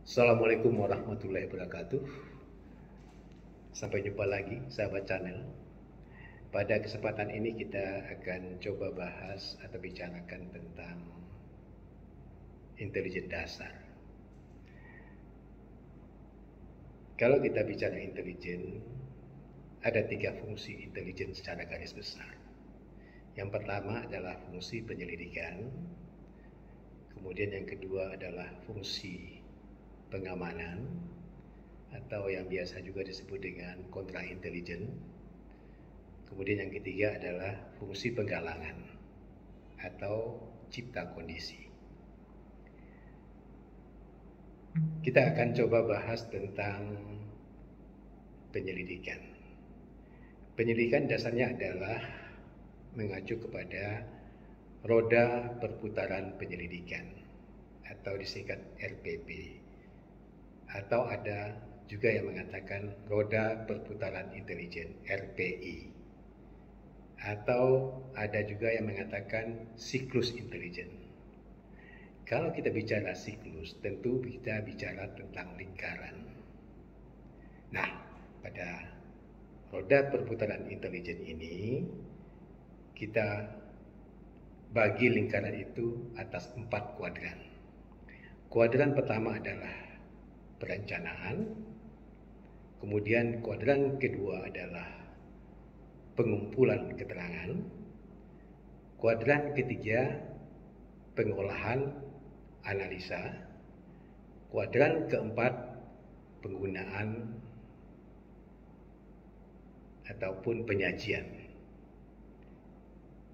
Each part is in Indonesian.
Assalamualaikum warahmatullahi wabarakatuh. Sampai jumpa lagi sahabat channel. Pada kesempatan ini kita akan coba bahas atau bicarakan tentang intelijen dasar. Kalau kita bicara intelijen, ada 3 fungsi intelijen secara garis besar. Yang pertama adalah fungsi penyelidikan. Kemudian yang kedua adalah fungsi pengamanan atau yang biasa juga disebut dengan kontra intelijen. Kemudian yang ketiga adalah fungsi penggalangan atau cipta kondisi. Kita akan coba bahas tentang penyelidikan. Penyelidikan dasarnya adalah mengacu kepada roda perputaran penyelidikan atau disingkat RPP. Atau ada juga yang mengatakan roda perputaran intelijen RPI. Atau ada juga yang mengatakan siklus intelijen. Kalau kita bicara siklus, tentu kita bicara tentang lingkaran. Nah, pada roda perputaran intelijen ini kita bagi lingkaran itu atas 4 kuadran. Kuadran pertama adalah perencanaan, kemudian kuadran kedua adalah pengumpulan keterangan, kuadran ketiga pengolahan analisa, kuadran keempat penggunaan ataupun penyajian.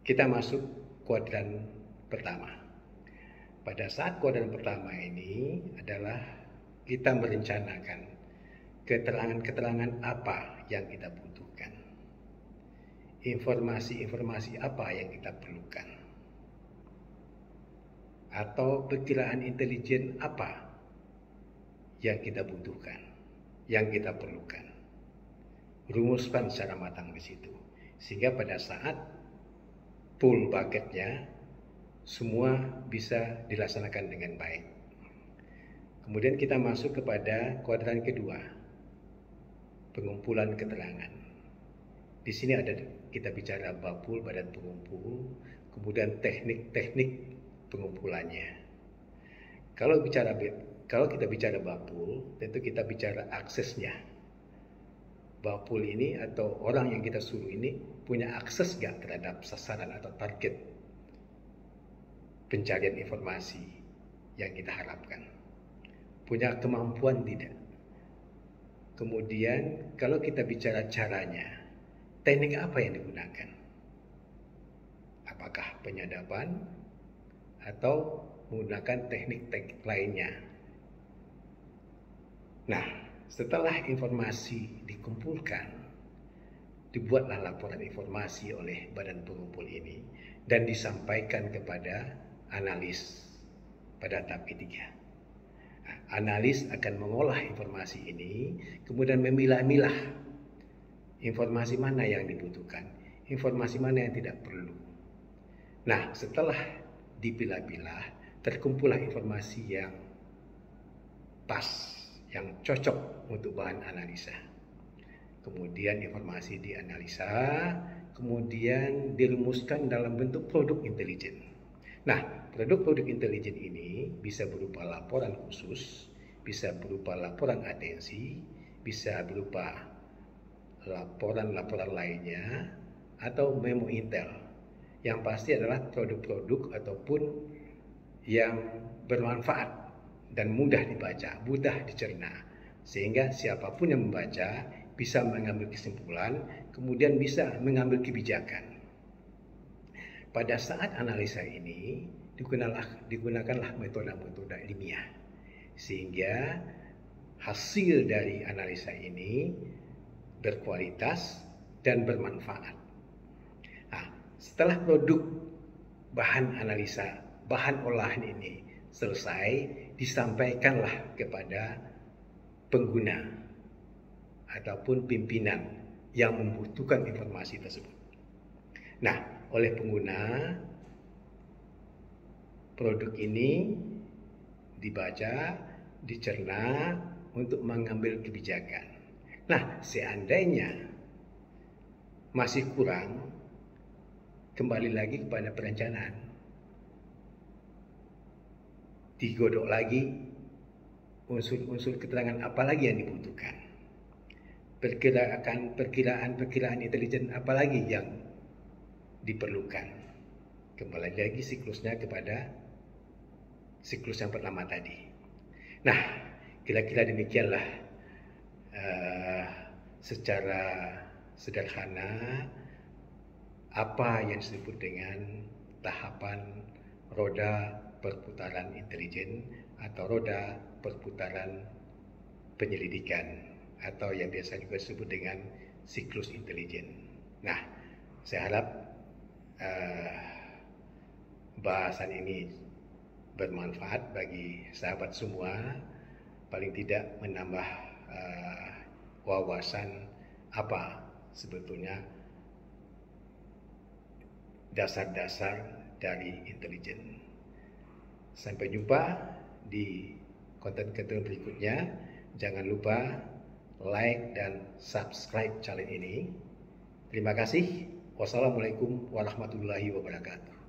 Kita masuk kuadran pertama. Pada saat kuadran pertama ini adalah kita merencanakan keterangan-keterangan apa yang kita butuhkan, informasi-informasi apa yang kita perlukan, atau perkiraan intelijen apa yang kita butuhkan, yang kita perlukan. Rumuskan secara matang di situ, sehingga pada saat full bucketnya semua bisa dilaksanakan dengan baik. Kemudian kita masuk kepada kuadran kedua, pengumpulan keterangan. Di sini ada kita bicara bapul, badan pengumpul, kemudian teknik-teknik pengumpulannya. Kalau kita bicara bapul, tentu kita bicara aksesnya. Bapul ini atau orang yang kita suruh ini punya akses gak terhadap sasaran atau target pencarian informasi yang kita harapkan? Punya kemampuan tidak? Kemudian kalau kita bicara caranya, teknik apa yang digunakan? Apakah penyadapan atau menggunakan teknik-teknik lainnya? Nah, setelah informasi dikumpulkan, dibuatlah laporan informasi oleh badan pengumpul ini dan disampaikan kepada analis pada tahap ketiga. Analis akan mengolah informasi ini, kemudian memilah-milah informasi mana yang dibutuhkan, informasi mana yang tidak perlu. Nah, setelah dipilah-pilah, terkumpullah informasi yang pas, yang cocok untuk bahan analisa. Kemudian informasi dianalisa, kemudian dirumuskan dalam bentuk produk intelijen. Nah, produk-produk intelijen ini bisa berupa laporan khusus, bisa berupa laporan atensi, bisa berupa laporan-laporan lainnya, atau memo intel. Yang pasti adalah produk-produk ataupun yang bermanfaat dan mudah dibaca, mudah dicerna, sehingga siapapun yang membaca bisa mengambil kesimpulan, kemudian bisa mengambil kebijakan. Pada saat analisa ini digunakanlah metode-metode ilmiah, sehingga hasil dari analisa ini berkualitas dan bermanfaat. Nah, setelah produk bahan analisa, bahan olahan ini selesai, disampaikanlah kepada pengguna ataupun pimpinan yang membutuhkan informasi tersebut. Nah, oleh pengguna, produk ini dibaca, dicerna untuk mengambil kebijakan. Nah, seandainya masih kurang, kembali lagi kepada perencanaan. Digodok lagi unsur-unsur keterangan apa lagi yang dibutuhkan. Perkiraan intelijen apa lagi yang diperlukan. Kembali lagi siklusnya kepada siklus yang pertama tadi. Nah, kira-kira demikianlah secara sederhana apa yang disebut dengan tahapan roda perputaran intelijen atau roda perputaran penyelidikan atau yang biasa juga disebut dengan siklus intelijen. Nah, saya harap bahasan ini bermanfaat bagi sahabat semua, paling tidak menambah wawasan apa sebetulnya dasar-dasar dari intelijen. Sampai jumpa di konten-konten berikutnya. Jangan lupa like dan subscribe channel ini. Terima kasih. Wassalamualaikum warahmatullahi wabarakatuh.